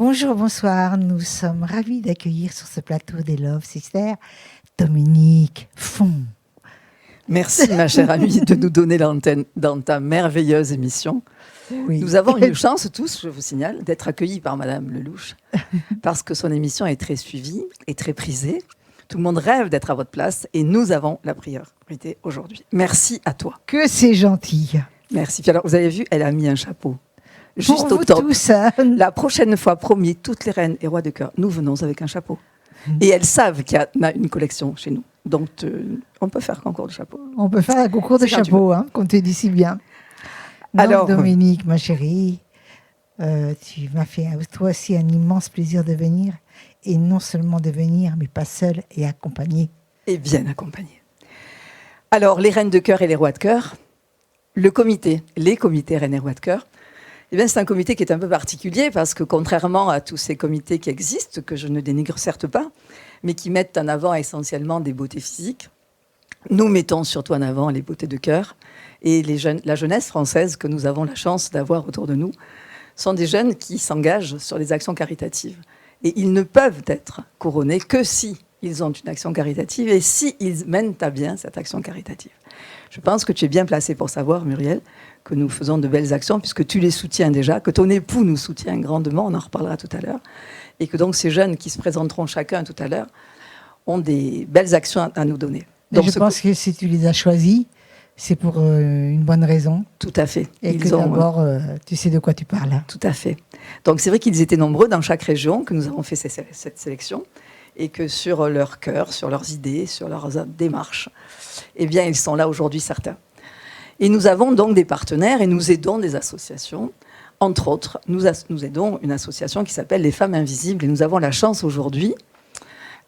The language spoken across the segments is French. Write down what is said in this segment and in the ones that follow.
Bonjour, bonsoir. Nous sommes ravis d'accueillir sur ce plateau des Love Sisters Dominique Font. Merci, ma chère amie, de nous donner l'antenne dans ta merveilleuse émission. Oui. Nous avons une chance tous, je vous signale, d'être accueillis par Madame Lelouch, parce que son émission est très suivie et très prisée. Tout le monde rêve d'être à votre place et nous avons la priorité aujourd'hui. Merci à toi. Que c'est gentil. Merci. Puis alors, vous avez vu, elle a mis un chapeau. Juste au top. Tous, hein. La prochaine fois, promis, toutes les reines et rois de cœur, nous venons avec un chapeau. Et elles savent qu'il y a une collection chez nous. Donc, on peut faire un concours de chapeau. On peut faire un concours de chapeau, hein, comme tu dis si bien. Alors, donc, Dominique, ma chérie, tu m'as fait toi aussi un immense plaisir de venir. Et non seulement de venir, mais pas seule et accompagnée. Et bien accompagnée. Alors, les reines de cœur et les rois de cœur, les comités reines et rois de cœur, eh bien, c'est un comité qui est un peu particulier parce que contrairement à tous ces comités qui existent, que je ne dénigre certes pas, mais qui mettent en avant essentiellement des beautés physiques, nous mettons surtout en avant les beautés de cœur. Et la jeunesse française que nous avons la chance d'avoir autour de nous sont des jeunes qui s'engagent sur les actions caritatives. Et ils ne peuvent être couronnés que si ils ont une action caritative et si ils mènent à bien cette action caritative. Je pense que tu es bien placée pour savoir, Muriel, que nous faisons de belles actions, puisque tu les soutiens déjà, que ton époux nous soutient grandement, on en reparlera tout à l'heure, et que donc ces jeunes qui se présenteront chacun tout à l'heure ont des belles actions à nous donner. Donc, je pense que si tu les as choisis, c'est pour une bonne raison. Tout à fait. Et que d'abord, tu sais de quoi tu parles. Hein. Tout à fait. Donc c'est vrai qu'ils étaient nombreux dans chaque région, que nous avons fait cette sélection, et que sur leur cœur, sur leurs idées, sur leurs démarches, eh bien, ils sont là aujourd'hui certains. Et nous avons donc des partenaires et nous aidons des associations. Entre autres, nous aidons une association qui s'appelle Les Femmes Invisibles. Et nous avons la chance aujourd'hui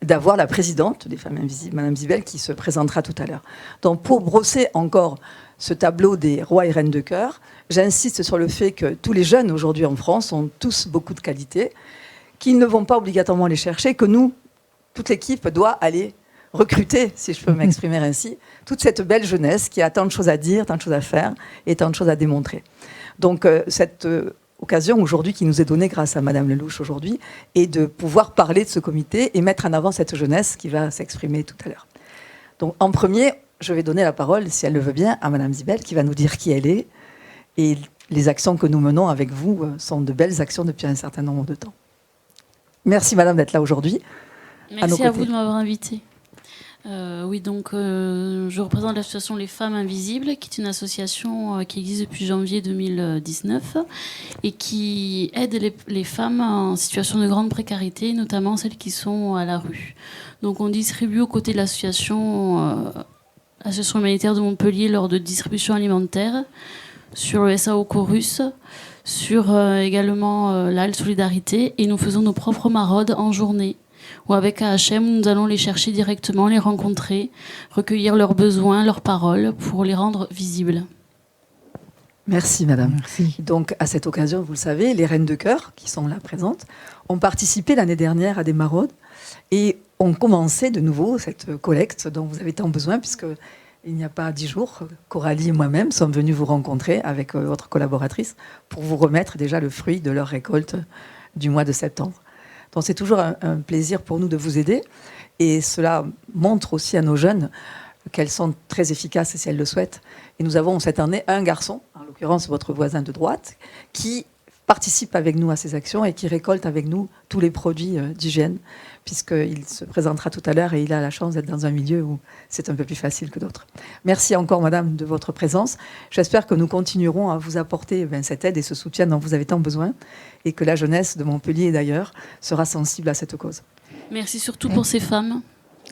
d'avoir la présidente des Femmes Invisibles, Madame Zibel, qui se présentera tout à l'heure. Donc pour brosser encore ce tableau des rois et reines de cœur, j'insiste sur le fait que tous les jeunes aujourd'hui en France ont tous beaucoup de qualités, qu'ils ne vont pas obligatoirement les chercher, que nous, toute l'équipe doit aller recruter, si je peux m'exprimer ainsi, toute cette belle jeunesse qui a tant de choses à dire, tant de choses à faire et tant de choses à démontrer. Donc cette occasion aujourd'hui qui nous est donnée grâce à Madame Lelouch aujourd'hui est de pouvoir parler de ce comité et mettre en avant cette jeunesse qui va s'exprimer tout à l'heure. Donc en premier, je vais donner la parole, si elle le veut bien, à Madame Zibel qui va nous dire qui elle est. Et les actions que nous menons avec vous sont de belles actions depuis un certain nombre de temps. Merci Madame d'être là aujourd'hui. Merci à vous de m'avoir invitée. Oui, donc je représente l'association Les Femmes Invisibles, qui est une association qui existe depuis janvier 2019 et qui aide les femmes en situation de grande précarité, notamment celles qui sont à la rue. Donc on distribue aux côtés de l'association humanitaire de Montpellier lors de distribution alimentaire, sur le SAO Chorus, sur également l'AL Solidarité, et nous faisons nos propres maraudes en journée. Ou avec AHM, nous allons les chercher directement, les rencontrer, recueillir leurs besoins, leurs paroles, pour les rendre visibles. Merci Madame. Merci. Donc à cette occasion, vous le savez, les Reines de Cœur, qui sont là présentes, ont participé l'année dernière à des maraudes et ont commencé de nouveau cette collecte dont vous avez tant besoin, puisqu'il n'y a pas 10 jours, Coralie et moi-même sommes venus vous rencontrer avec votre collaboratrice pour vous remettre déjà le fruit de leur récolte du mois de septembre. Donc c'est toujours un plaisir pour nous de vous aider et cela montre aussi à nos jeunes qu'elles sont très efficaces si elles le souhaitent. Et nous avons cette année un garçon, en l'occurrence votre voisin de droite, qui participe avec nous à ces actions et qui récolte avec nous tous les produits d'hygiène, puisqu'il se présentera tout à l'heure et il a la chance d'être dans un milieu où c'est un peu plus facile que d'autres. Merci encore, Madame, de votre présence. J'espère que nous continuerons à vous apporter cette aide et ce soutien dont vous avez tant besoin et que la jeunesse de Montpellier et d'ailleurs sera sensible à cette cause. Merci surtout pour ces femmes.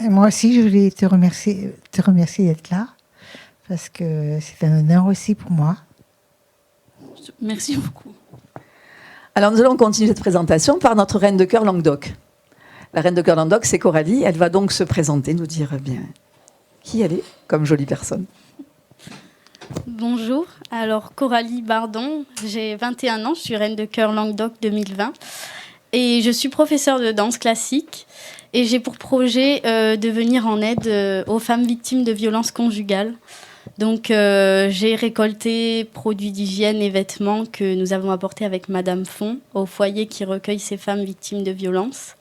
Et moi aussi, je voulais te remercier d'être là, parce que c'est un honneur aussi pour moi. Merci beaucoup. Alors nous allons continuer cette présentation par notre reine de cœur Languedoc. La reine de cœur Languedoc, c'est Coralie. Elle va donc se présenter, nous dire bien qui elle est comme jolie personne. Bonjour, alors Coralie Bardon, j'ai 21 ans, je suis reine de cœur Languedoc 2020 et je suis professeure de danse classique et j'ai pour projet de venir en aide aux femmes victimes de violences conjugales. Donc, j'ai récolté produits d'hygiène et vêtements que nous avons apportés avec Madame Font au foyer qui recueille ces femmes victimes de violences.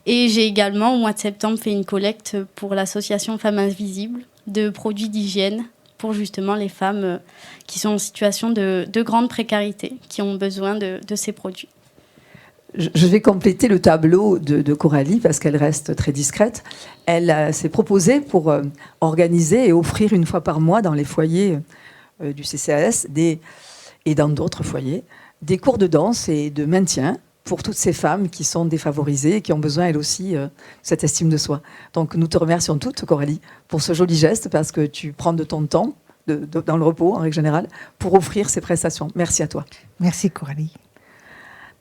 Et j'ai également, au mois de septembre, fait une collecte pour l'association Femmes Invisibles de produits d'hygiène pour justement les femmes qui sont en situation de grande précarité, qui ont besoin de ces produits. Je vais compléter le tableau de Coralie parce qu'elle reste très discrète. Elle s'est proposée pour organiser et offrir une fois par mois dans les foyers du CCAS et dans d'autres foyers des cours de danse et de maintien pour toutes ces femmes qui sont défavorisées et qui ont besoin elles aussi de cette estime de soi. Donc nous te remercions toutes, Coralie, pour ce joli geste parce que tu prends de ton temps, dans le repos en règle générale, pour offrir ces prestations. Merci à toi. Merci Coralie.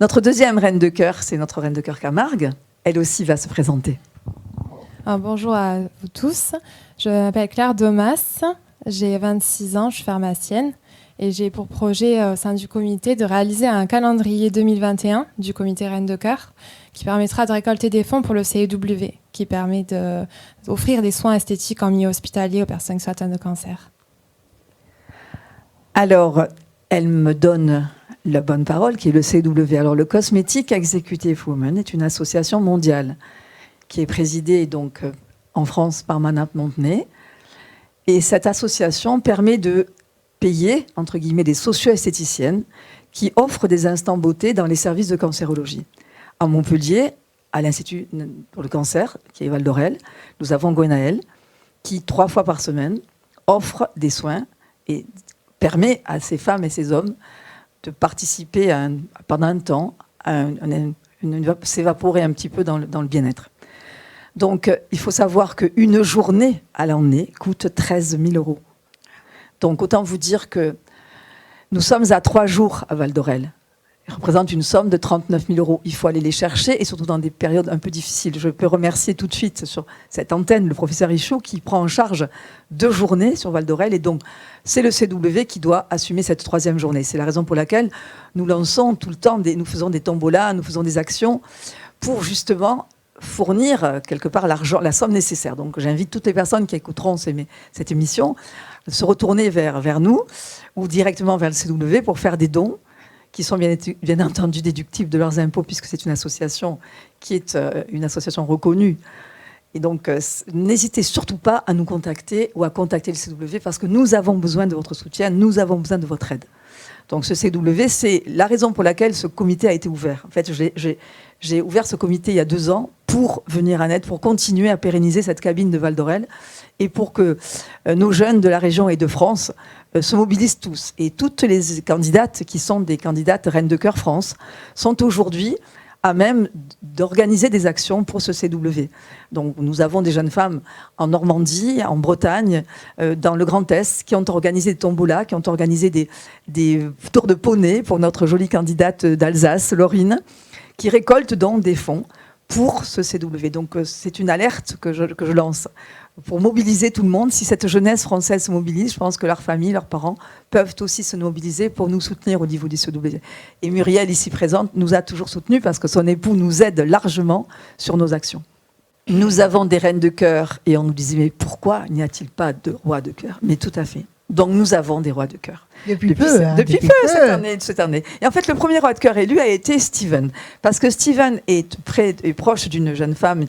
Notre deuxième reine de cœur, c'est notre reine de cœur Camargue. Elle aussi va se présenter. Bonjour à vous tous. Je m'appelle Claire Domas, j'ai 26 ans, je suis pharmacienne et j'ai pour projet au sein du comité de réaliser un calendrier 2021 du comité Reine de cœur qui permettra de récolter des fonds pour le CEW, qui permet d'offrir des soins esthétiques en milieu hospitalier aux personnes qui sont atteintes de cancer. Alors, elle me donne la bonne parole, qui est le CW. Alors, le Cosmetic Executive Women est une association mondiale qui est présidée donc en France par Manap Montenay. Et cette association permet de payer, entre guillemets, des socio-esthéticiennes qui offrent des instants beauté dans les services de cancérologie. À Montpellier, à l'Institut pour le cancer, qui est Val d'Orel, nous avons Gwenaëlle, qui 3 fois par semaine offre des soins et permet à ces femmes et ces hommes de participer pendant un temps, s'évaporer un petit peu dans le bien-être. Donc, il faut savoir qu'une journée à l'année coûte 13 000 €. Donc, autant vous dire que nous sommes à 3 jours à Val d'Orel. Ils représentent une somme de 39 000 €. Il faut aller les chercher, et surtout dans des périodes un peu difficiles. Je peux remercier tout de suite sur cette antenne le professeur Richaud qui prend en charge 2 journées sur Val d'Orel. Et donc, c'est le CW qui doit assumer cette 3e journée. C'est la raison pour laquelle nous lançons tout le temps, nous faisons des tombolas, nous faisons des actions pour justement fournir quelque part l'argent, la somme nécessaire. Donc, j'invite toutes les personnes qui écouteront cette émission de se retourner vers nous ou directement vers le CW pour faire des dons qui sont bien entendu déductibles de leurs impôts, puisque c'est une association qui est une association reconnue. Et donc, n'hésitez surtout pas à nous contacter ou à contacter le CW, parce que nous avons besoin de votre soutien, nous avons besoin de votre aide. Donc, ce CW, c'est la raison pour laquelle ce comité a été ouvert. En fait, j'ai ouvert ce comité il y a 2 ans pour venir en aide, pour continuer à pérenniser cette cabine de Val d'Orel et pour que nos jeunes de la région et de France se mobilisent tous. Et toutes les candidates qui sont des candidates Reines de Cœur France sont aujourd'hui à même d'organiser des actions pour ce CW. Donc nous avons des jeunes femmes en Normandie, en Bretagne, dans le Grand Est, qui ont organisé des tombolas, qui ont organisé des tours de poney pour notre jolie candidate d'Alsace, Laurine, qui récolte donc des fonds pour ce CW. Donc c'est une alerte que je lance pour mobiliser tout le monde. Si cette jeunesse française se mobilise, je pense que leurs familles, leurs parents peuvent aussi se mobiliser pour nous soutenir au niveau du CW. Et Muriel, ici présente, nous a toujours soutenus parce que son époux nous aide largement sur nos actions. Nous avons des reines de cœur et on nous disait mais pourquoi n'y a-t-il pas de rois de cœur? Mais tout à fait. Donc nous avons des rois de cœur. Depuis peu cette année. Et en fait, le premier roi de cœur élu a été Steven. Parce que Steven est proche d'une jeune femme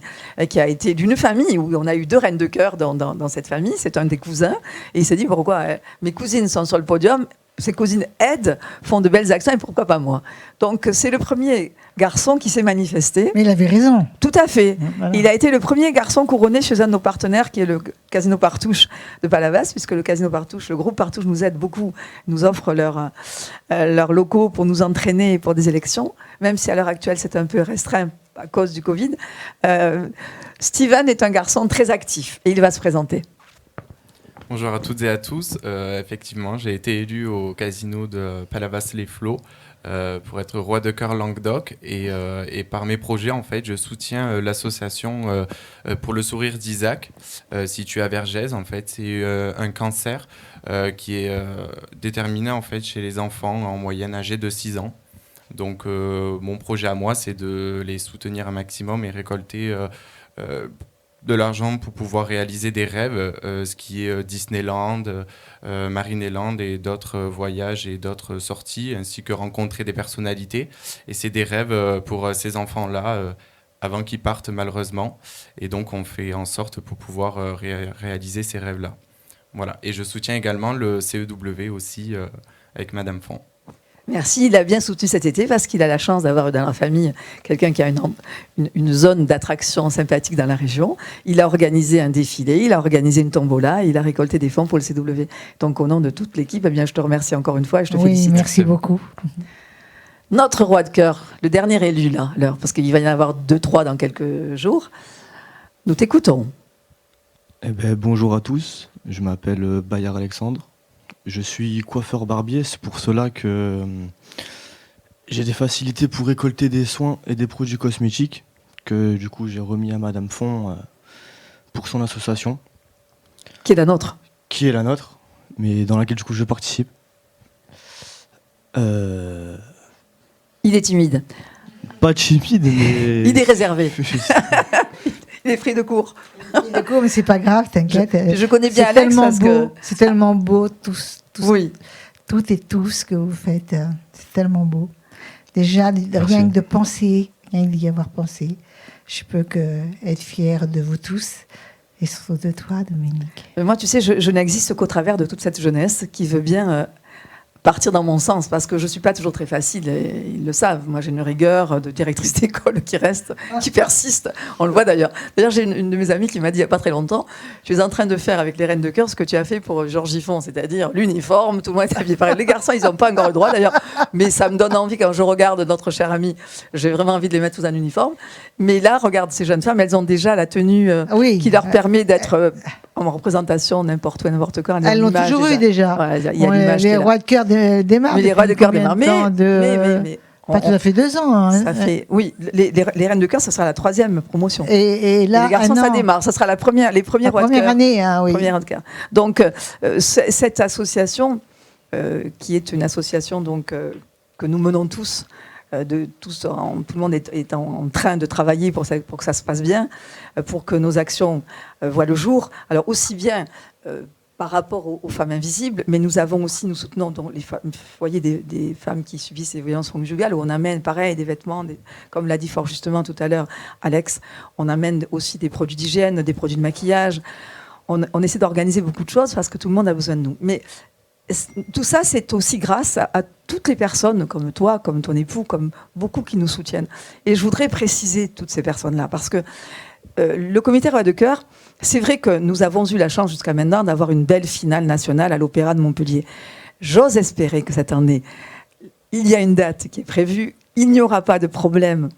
qui a été d'une famille où on a eu 2 reines de cœur dans cette famille. C'est un des cousins. Et il s'est dit pourquoi mes cousines sont sur le podium, ses cousines aident, font de belles actions et pourquoi pas moi. Donc c'est le premier garçon qui s'est manifesté. Mais il avait raison. Tout à fait. Voilà. Il a été le premier garçon couronné chez un de nos partenaires qui est le Casino Partouche de Palavas, puisque le Casino Partouche, le groupe Partouche nous aide beaucoup, nous offre leurs locaux pour nous entraîner pour des élections, même si à l'heure actuelle c'est un peu restreint à cause du Covid. Steven est un garçon très actif et il va se présenter. Bonjour à toutes et à tous. Effectivement, j'ai été élu au casino de Palavas-les-Flots pour être roi de cœur Languedoc et par mes projets, en fait, je soutiens l'association pour le sourire d'Isaac, située à Vergès. En fait, c'est un cancer qui est déterminé en fait chez les enfants en moyenne âgés de 6 ans. Donc, mon projet à moi, c'est de les soutenir un maximum et récolter de l'argent pour pouvoir réaliser des rêves, ce qui est Disneyland, Marineland et d'autres voyages et d'autres sorties, ainsi que rencontrer des personnalités. Et c'est des rêves pour ces enfants-là avant qu'ils partent malheureusement. Et donc on fait en sorte pour pouvoir réaliser ces rêves-là. Voilà. Et je soutiens également le CEW aussi avec Madame Font. Merci, il a bien soutenu cet été parce qu'il a la chance d'avoir dans la famille quelqu'un qui a une zone d'attraction sympathique dans la région. Il a organisé un défilé, il a organisé une tombola, il a récolté des fonds pour le CW. Donc au nom de toute l'équipe, eh bien, je te remercie encore une fois et je te félicite. Oui, merci beaucoup. Notre roi de cœur, le dernier élu là, parce qu'il va y en avoir 2-3 dans quelques jours. Nous t'écoutons. Eh ben, bonjour à tous, je m'appelle Bayard Alexandre. Je suis coiffeur barbier, c'est pour cela que j'ai des facilités pour récolter des soins et des produits cosmétiques que du coup j'ai remis à Madame Font pour son association. Qui est la nôtre. Qui est la nôtre, mais dans laquelle du coup je participe. Il est timide. Pas timide, mais... Il est réservé. Il est pris de court. Mais c'est pas grave, t'inquiète. Je connais bien Alex parce que... C'est tellement beau, oui. Tout et tout ce que vous faites. C'est tellement beau. Déjà, rien que de penser, rien que d'y avoir pensé, je peux être fière de vous tous et surtout de toi, Dominique. Mais moi, tu sais, je n'existe qu'au travers de toute cette jeunesse qui veut bien... partir dans mon sens, parce que je ne suis pas toujours très facile, et ils le savent. Moi, j'ai une rigueur de directrice d'école qui reste, qui persiste. On le voit d'ailleurs. D'ailleurs, j'ai une de mes amies qui m'a dit il n'y a pas très longtemps, tu es en train de faire avec les Reines de Cœur ce que tu as fait pour Georges Giffon, c'est-à-dire l'uniforme, tout le monde est habillé pareil. Les garçons, ils n'ont pas encore le droit d'ailleurs, mais ça me donne envie, quand je regarde notre chère amie, j'ai vraiment envie de les mettre sous un uniforme. Mais là, regarde ces jeunes femmes, elles ont déjà la tenue qui leur permet d'être... en représentation n'importe où, n'importe quand. Elles l'ont toujours eu déjà. Ouais, y a l'image les rois de cœur démarrent. Mais les rois de cœur démarrent. Mais pas tout à fait 2 ans. Hein. Ça fait, oui, les Reines de Cœur, ça sera la 3e promotion. Et là, les garçons, ça démarre. Ça sera les premiers rois de cœur. Année, hein, oui. Première de cœur. Donc, cette association, qui est une association donc, que nous menons tous, tout le monde est en train de travailler pour que ça se passe bien, pour que nos actions voient le jour. Alors aussi bien par rapport aux femmes invisibles, mais nous soutenons donc les foyers des femmes qui subissent des violences conjugales, où on amène pareil des vêtements, comme l'a dit fort justement tout à l'heure Alex, on amène aussi des produits d'hygiène, des produits de maquillage. On essaie d'organiser beaucoup de choses parce que tout le monde a besoin de nous. Mais tout ça, c'est aussi grâce à toutes les personnes comme toi, comme ton époux, comme beaucoup qui nous soutiennent. Et je voudrais préciser toutes ces personnes-là, parce que le comité Rois de Cœur, c'est vrai que nous avons eu la chance jusqu'à maintenant d'avoir une belle finale nationale à l'Opéra de Montpellier. J'ose espérer que cette année, il y a une date qui est prévue, il n'y aura pas de problème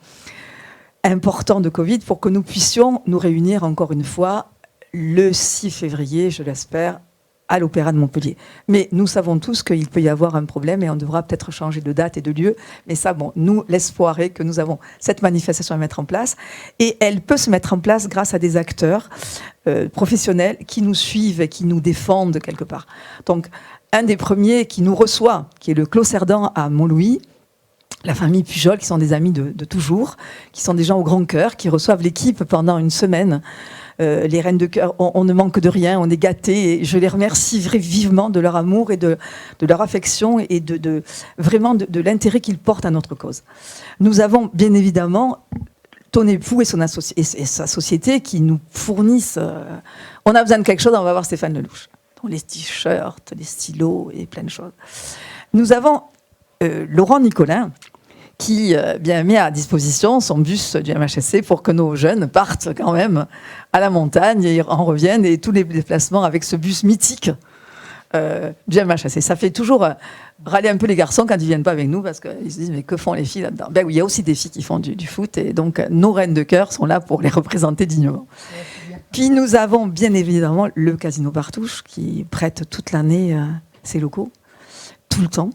important de Covid pour que nous puissions nous réunir encore une fois le 6 février, je l'espère, à l'Opéra de Montpellier. Mais nous savons tous qu'il peut y avoir un problème et on devra peut-être changer de date et de lieu. Mais ça, bon, nous, l'espoir est que nous avons cette manifestation à mettre en place. Et elle peut se mettre en place grâce à des acteurs professionnels qui nous suivent et qui nous défendent quelque part. Donc, un des premiers qui nous reçoit, qui est le Clos Cerdan à Montlouis, la famille Pujol, qui sont des amis de toujours, qui sont des gens au grand cœur, qui reçoivent l'équipe pendant une semaine. Les Reines de Cœur, on ne manque de rien, on est gâtés. Et je les remercie vivement de leur amour et de leur affection et vraiment de l'intérêt qu'ils portent à notre cause. Nous avons bien évidemment ton époux et sa société qui nous fournissent... on a besoin de quelque chose, on va voir Stéphane Lelouch. Donc les t-shirts, les stylos et plein de choses. Nous avons Laurent Nicolin, qui bien met à disposition son bus du MHSC pour que nos jeunes partent quand même à la montagne et en reviennent, et tous les déplacements avec ce bus mythique du MHSC. Ça fait toujours râler un peu les garçons quand ils ne viennent pas avec nous, parce qu'ils se disent mais que font les filles là-dedans? Ben oui, il y a aussi des filles qui font du foot, et donc nos Reines de Cœur sont là pour les représenter dignement. Puis nous avons bien évidemment le Casino Partouche qui prête toute l'année ses locaux, tout le temps.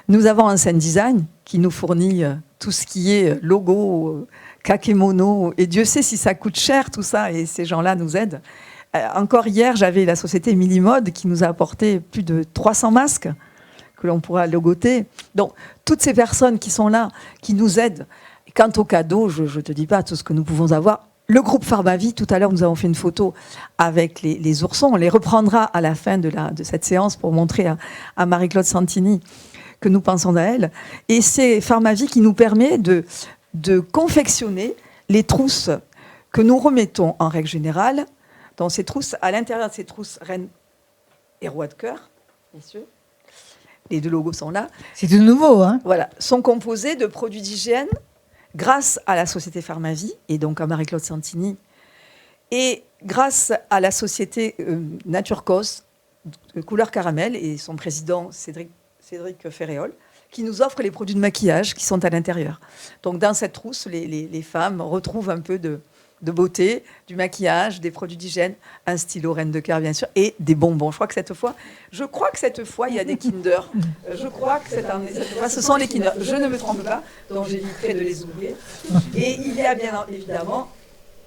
Nous avons un Scène Design qui nous fournit tout ce qui est logo, kakémono, et Dieu sait si ça coûte cher tout ça, et ces gens-là nous aident. Encore hier, j'avais la société Millimode qui nous a apporté plus de 300 masques que l'on pourra logoter. Donc, toutes ces personnes qui sont là, qui nous aident. Et quant aux cadeaux, je ne te dis pas tout ce que nous pouvons avoir. le groupe Pharmavie, tout à l'heure, nous avons fait une photo avec les oursons. On les reprendra à la fin de cette séance pour montrer à Marie-Claude Santini que nous pensons à elle. Et c'est Pharmavie qui nous permet de confectionner les trousses que nous remettons en règle générale. Dans ces trousses, à l'intérieur de ces trousses, reine et roi de cœur, messieurs, les deux logos sont là. C'est tout nouveau, hein? Voilà, sont composés de produits d'hygiène grâce à la société Pharmavie et donc à Marie-Claude Santini et grâce à la société Naturcos couleur caramel et son président Cédric Ferréol qui nous offre les produits de maquillage qui sont à l'intérieur. Donc dans cette trousse, les femmes retrouvent un peu de beauté, du maquillage, des produits d'hygiène, un stylo reine de cœur bien sûr, et des bonbons. Je crois que cette fois, il y a des Kinder. Je crois que cette fois, ce sont les Kinder. Je ne me trompe pas, donc j'éviterai de les ouvrir. Et il y a bien évidemment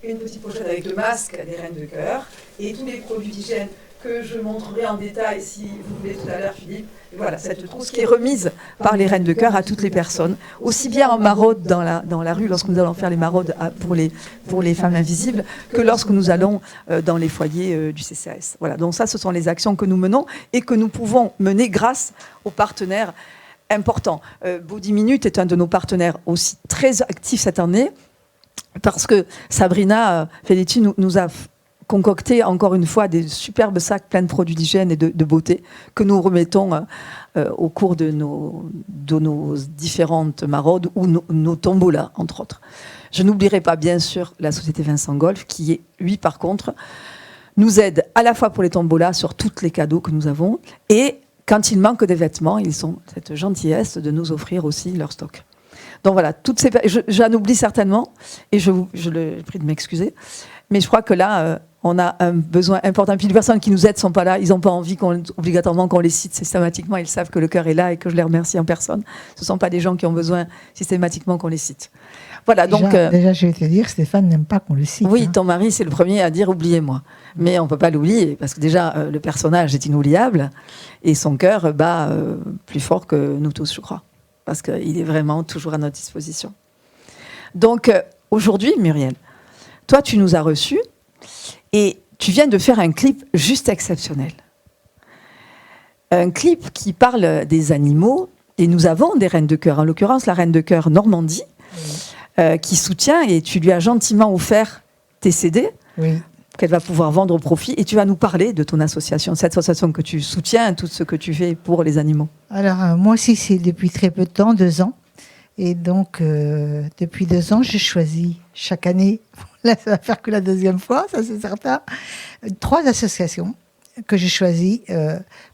une petite pochette avec le masque des reines de cœur et tous les produits d'hygiène que je montrerai en détail si vous voulez tout à l'heure, Philippe. Et voilà, cette trousse qui est remise par les reines de cœur à toutes les personnes, aussi bien en maraude dans la rue, lorsque nous allons faire les maraudes pour les femmes invisibles, que lorsque nous allons dans les foyers du CCAS. Voilà, donc ça, ce sont les actions que nous menons et que nous pouvons mener grâce aux partenaires importants. Body Minute est un de nos partenaires aussi très actifs cette année, parce que Sabrina Felici nous a concocté encore une fois des superbes sacs pleins de produits d'hygiène et de beauté que nous remettons au cours de nos différentes maraudes ou nos tombolas, entre autres. Je n'oublierai pas, bien sûr, la société Vincent Golf qui, lui, par contre, nous aide à la fois pour les tombolas sur tous les cadeaux que nous avons et quand il manque des vêtements, ils ont cette gentillesse de nous offrir aussi leur stock. Donc voilà, j'en oublie certainement et je le prie de m'excuser, mais je crois que là, on a un besoin important. Puis les personnes qui nous aident ne sont pas là, ils n'ont pas envie obligatoirement qu'on les cite systématiquement, ils savent que le cœur est là et que je les remercie en personne. Ce ne sont pas des gens qui ont besoin systématiquement qu'on les cite. Voilà, donc, déjà, je vais te dire, Stéphane n'aime pas qu'on le cite. Oui, hein. ton mari, c'est le premier à dire « oubliez-moi ». Mais on ne peut pas l'oublier, parce que déjà, le personnage est inoubliable et son cœur bat plus fort que nous tous, je crois. Parce qu'il est vraiment toujours à notre disposition. Donc, aujourd'hui, Muriel, toi, tu nous as reçus et tu viens de faire un clip juste exceptionnel. Un clip qui parle des animaux, et nous avons des reines de cœur, en l'occurrence la reine de cœur Normandie, qui soutient, et tu lui as gentiment offert tes CD, qu'elle va pouvoir vendre au profit, et tu vas nous parler de ton association, cette association que tu soutiens, tout ce que tu fais pour les animaux. Alors, moi aussi, c'est depuis très peu de temps, 2 ans. Et donc, depuis 2 ans, j'ai choisi chaque année, là, ça va faire que la 2e fois, ça c'est certain, 3 associations que j'ai choisies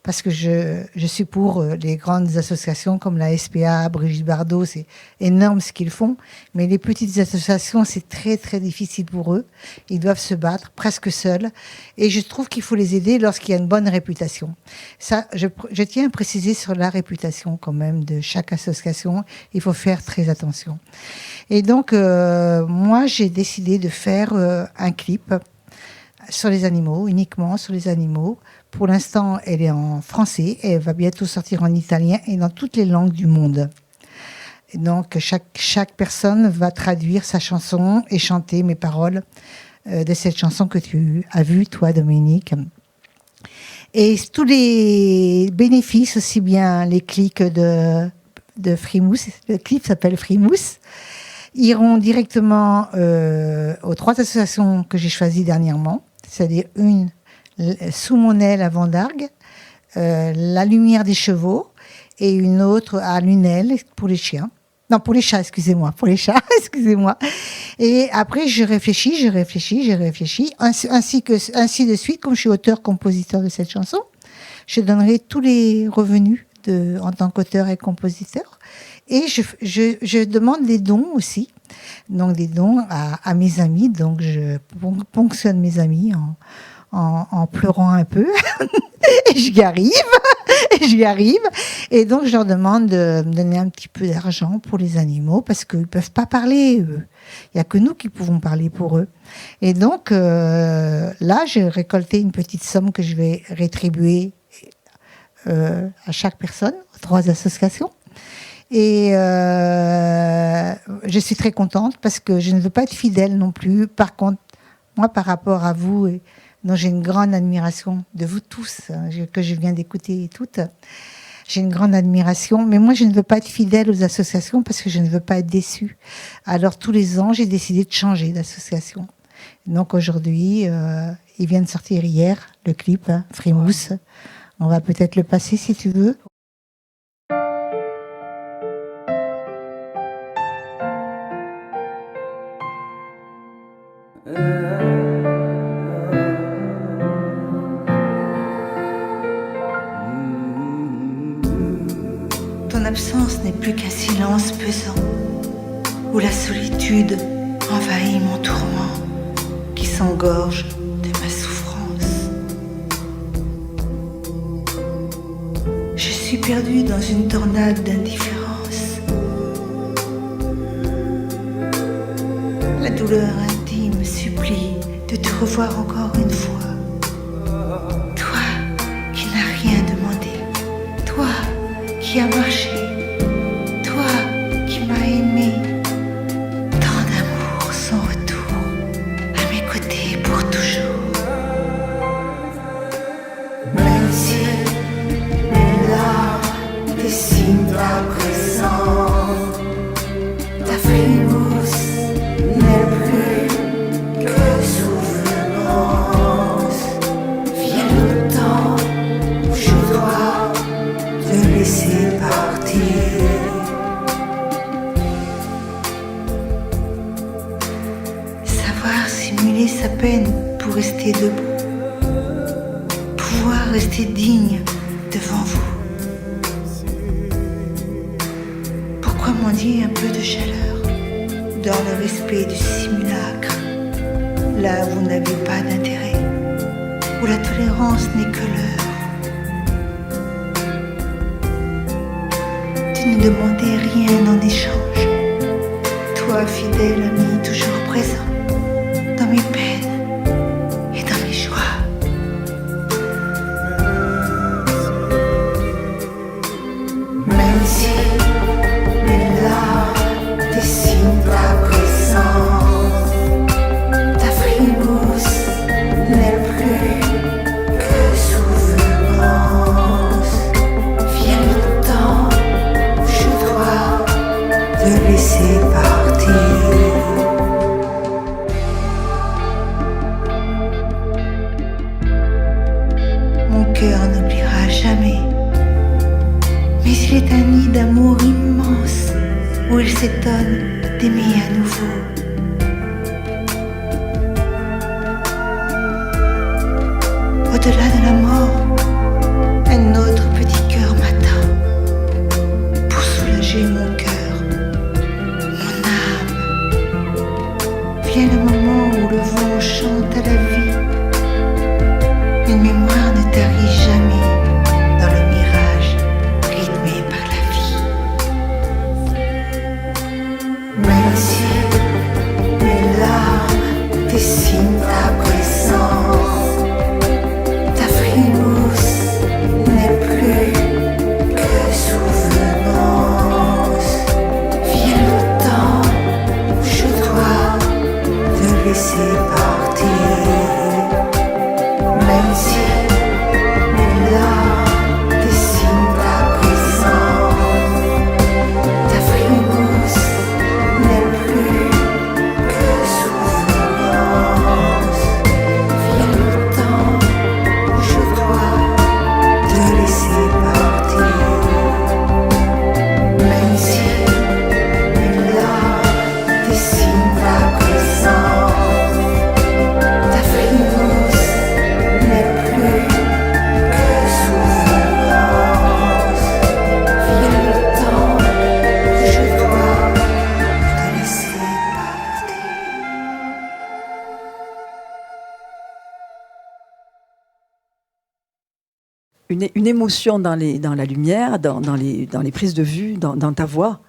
parce que je suis pour les grandes associations comme la SPA, Brigitte Bardot, c'est énorme ce qu'ils font, mais les petites associations, c'est très très difficile pour eux. Ils doivent se battre presque seuls et je trouve qu'il faut les aider lorsqu'il y a une bonne réputation. Ça, je tiens à préciser sur la réputation quand même de chaque association, il faut faire très attention. Et donc, moi, j'ai décidé de faire un clip sur les animaux, uniquement sur les animaux. Pour l'instant, elle est en français et elle va bientôt sortir en italien et dans toutes les langues du monde. Et donc, chaque personne va traduire sa chanson et chanter mes paroles de cette chanson que tu as vue, toi, Dominique. Et tous les bénéfices, aussi bien les clics de Frimousse, le clip s'appelle Frimousse, iront directement aux 3 associations que j'ai choisies dernièrement, c'est-à-dire une Sous mon aile à Vendargue, La lumière des chevaux, et une autre à Lunel pour les chiens. Non, pour les chats, excusez-moi. Pour les chats, excusez-moi. Et après, j'ai réfléchi, ainsi de suite, comme je suis auteur-compositeur de cette chanson, je donnerai tous les revenus en tant qu'auteur et compositeur. Et je demande des dons aussi, donc des dons à mes amis. Donc je ponctionne mes amis en pleurant un peu. Et j'y arrive. Et donc je leur demande de me donner un petit peu d'argent pour les animaux parce qu'ils ne peuvent pas parler, eux. Il n'y a que nous qui pouvons parler pour eux. Et donc là, j'ai récolté une petite somme que je vais rétribuer à chaque personne, aux 3 associations. Et je suis très contente parce que je ne veux pas être fidèle non plus. Par contre, moi, par rapport à vous, dont j'ai une grande admiration de vous tous, que je viens d'écouter toutes, j'ai une grande admiration. Mais moi, je ne veux pas être fidèle aux associations parce que je ne veux pas être déçue. Alors, tous les ans, j'ai décidé de changer d'association. Donc, aujourd'hui, il vient de sortir hier, le clip, Frimousse. On va peut-être le passer si tu veux. Ton absence n'est plus qu'un silence pesant, où la solitude envahit mon tourment, qui s'engorge de ma souffrance. Je suis perdue dans une tornade d'indifférence. La douleur intime supplie de te revoir encore une fois. Toi qui n'as rien demandé, toi qui as marché, toi qui m'as aimé. Tant d'amour sans retour, à mes côtés pour toujours. Même si mes larmes dessinent ta présence, ta frimousse n'est plus que souvenance. Vient le temps où je dois te laisser partir. Savoir simuler sa peine pour rester debout, pouvoir rester digne devant vous. Pourquoi mendier un peu de chaleur dans le respect du simulacre, là où vous n'avez pas d'intérêt, où la tolérance n'est que l'heure. Tu ne demandais rien en échange, toi fidèle ami toujours présent dans mes peines et dans mes joies. Même si mes larmes dessinent ta présence, ta frimousse n'est plus que souvenance. Vient le temps où je dois te laisser partir. Mon cœur n'oubliera jamais, mais il est un nid d'amour immense où il s'étonne d'aimer à nouveau. Au-delà de la mort, un autre petit cœur m'attend pour soulager mon cœur, mon âme. Vient le moment où le vent chante à la vie. Une mémoire ne tarit jamais dans le mirage rythmé par la vie. Même si mes larmes dessinent ta présence, ta frimousse n'est plus que souvenance. Vient le temps où je dois te laisser partir. Même si mes larmes dessinent ta présence, ta frimousse n'est plus que souvenance. Vient le temps où je dois te laisser partir. Même si mes larmes dessinent ta présence, ta frimousse n'est plus que souvenance. Vient le temps où je dois te laisser partir. Une émotion dans la lumière, dans les prises de vue, dans ta voix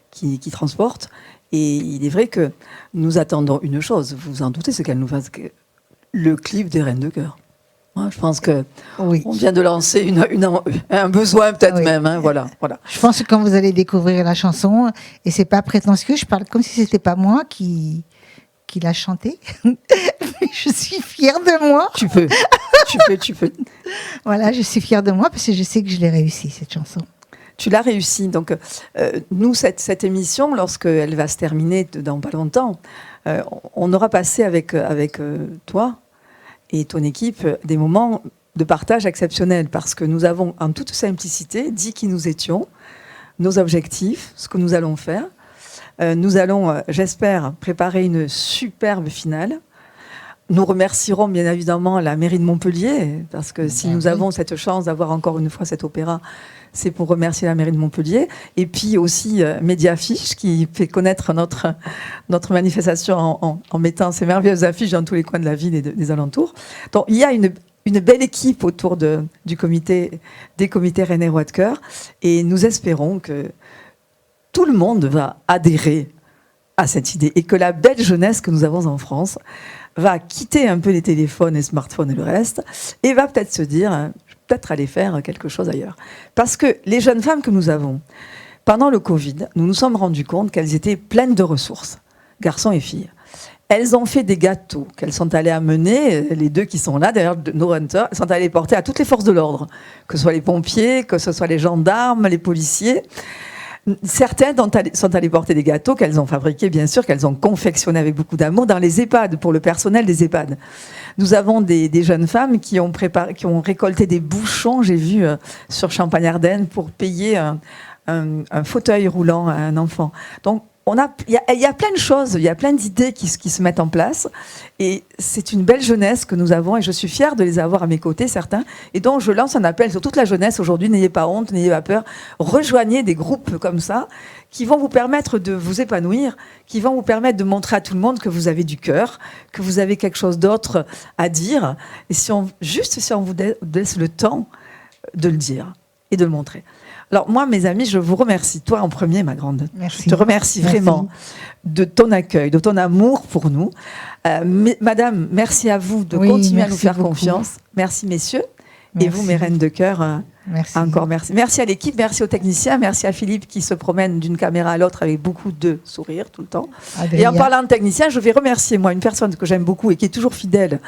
qui transporte. Et il est vrai que nous attendons une chose, vous vous en doutez, c'est qu'elle nous fasse le clip des Reines de Cœur. Moi, je pense que Oui. on vient de lancer un besoin peut-être même. Hein, voilà. Je pense que quand vous allez découvrir la chanson, et c'est pas prétentieux, je parle comme si c'était pas moi qui l'a chantée. Je suis fière de moi. Tu peux. Voilà, je suis fière de moi parce que je sais que je l'ai réussi, cette chanson. Tu l'as réussi. Donc, nous, cette émission, lorsqu'elle va se terminer dans pas longtemps, on aura passé avec toi et ton équipe des moments de partage exceptionnels parce que nous avons, en toute simplicité, dit qui nous étions, nos objectifs, ce que nous allons faire. Nous allons, j'espère, préparer une superbe finale. Nous remercierons bien évidemment la mairie de Montpellier, parce que si nous avons cette chance d'avoir encore une fois cet opéra, c'est pour remercier la mairie de Montpellier. Et puis aussi Mediaffiche, qui fait connaître notre manifestation en mettant ces merveilleuses affiches dans tous les coins de la ville et des alentours. Donc il y a une belle équipe autour des comités Rennais Rois de Cœur, et nous espérons que tout le monde va adhérer à cette idée et que la belle jeunesse que nous avons en France va quitter un peu les téléphones, les smartphones et le reste et va peut-être se dire, je vais peut-être aller faire quelque chose ailleurs. Parce que les jeunes femmes que nous avons, pendant le Covid, nous nous sommes rendus compte qu'elles étaient pleines de ressources, garçons et filles. Elles ont fait des gâteaux qu'elles sont allées amener, les deux qui sont là, d'ailleurs, nos hunters, elles sont allées porter à toutes les forces de l'ordre, que ce soit les pompiers, que ce soit les gendarmes, les policiers. Certaines sont allées porter des gâteaux qu'elles ont fabriqués, bien sûr, qu'elles ont confectionnés avec beaucoup d'amour dans les EHPAD, pour le personnel des EHPAD. Nous avons des jeunes femmes qui ont récolté des bouchons, j'ai vu, sur Champagne-Ardenne, pour payer un fauteuil roulant à un enfant. Donc, il y a plein de choses, il y a plein d'idées qui se mettent en place. Et c'est une belle jeunesse que nous avons, et je suis fière de les avoir à mes côtés, certains. Et donc, je lance un appel sur toute la jeunesse aujourd'hui. N'ayez pas honte, n'ayez pas peur. Rejoignez des groupes comme ça qui vont vous permettre de vous épanouir, qui vont vous permettre de montrer à tout le monde que vous avez du cœur, que vous avez quelque chose d'autre à dire. Et si on vous laisse le temps de le dire et de le montrer. Alors moi, mes amis, je vous remercie, toi en premier, ma grande. Merci. Je te remercie vraiment de ton accueil, de ton amour pour nous. Madame, merci à vous de continuer à nous faire confiance. Merci, messieurs. Merci. Et vous, mes reines de cœur, merci. Encore merci. Merci à l'équipe, merci aux techniciens, merci à Philippe qui se promène d'une caméra à l'autre avec beaucoup de sourires tout le temps. Et en parlant de technicien, je vais remercier, moi, une personne que j'aime beaucoup et qui est toujours fidèle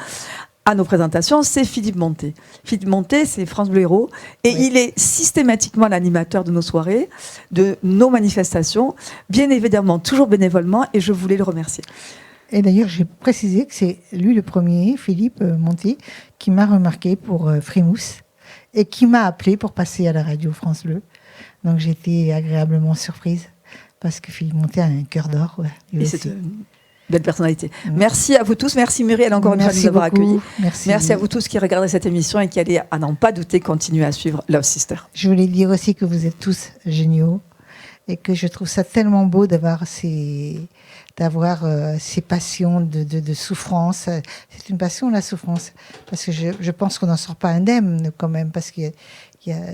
à nos présentations, c'est Philippe Monté. Philippe Monté, c'est France Bleu Héros, et il est systématiquement l'animateur de nos soirées, de nos manifestations, bien évidemment toujours bénévolement, et je voulais le remercier. Et d'ailleurs, j'ai précisé que c'est lui le premier, Philippe Monté, qui m'a remarqué pour Frimousse, et qui m'a appelé pour passer à la radio France Bleu. Donc j'ai été agréablement surprise, parce que Philippe Monté a un cœur d'or. Ouais, et c'est belle personnalité. Merci à vous tous. Merci Muriel encore une fois de nous avoir accueillis. Merci à vous tous qui regardez cette émission et qui allez, à n'en pas douter, continuer à suivre Love Sister. Je voulais dire aussi que vous êtes tous géniaux et que je trouve ça tellement beau d'avoir ces passions de souffrance. C'est une passion, la souffrance, parce que je pense qu'on n'en sort pas indemne quand même, parce que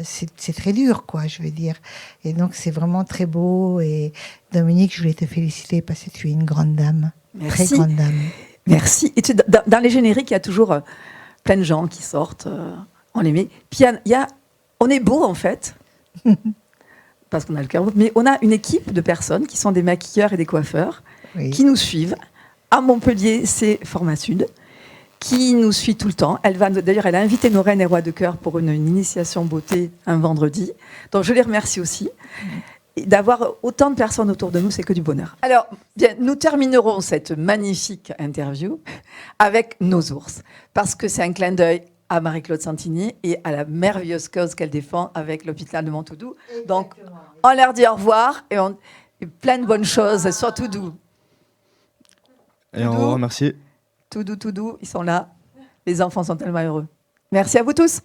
c'est très dur, quoi, je veux dire. Et donc, c'est vraiment très beau. Et Dominique, je voulais te féliciter parce que tu es une grande dame. Merci. Très grande dame. Merci. Et dans les génériques, il y a toujours plein de gens qui sortent. On les met. Puis, on est beau, en fait, parce qu'on a le cœur beau, mais on a une équipe de personnes qui sont des maquilleurs et des coiffeurs qui nous suivent. À Montpellier, c'est Format Sud, qui nous suit tout le temps. Elle a invité nos reines et rois de cœur pour une initiation beauté un vendredi. Donc, je les remercie aussi. Et d'avoir autant de personnes autour de nous, c'est que du bonheur. Alors, bien, nous terminerons cette magnifique interview avec nos ours, parce que c'est un clin d'œil à Marie-Claude Santini et à la merveilleuse cause qu'elle défend avec l'hôpital de Montoudou. Donc, on leur dit au revoir et plein de bonnes choses sur Toudou. Et on va remercier. Toudou, ils sont là. Les enfants sont tellement heureux. Merci à vous tous.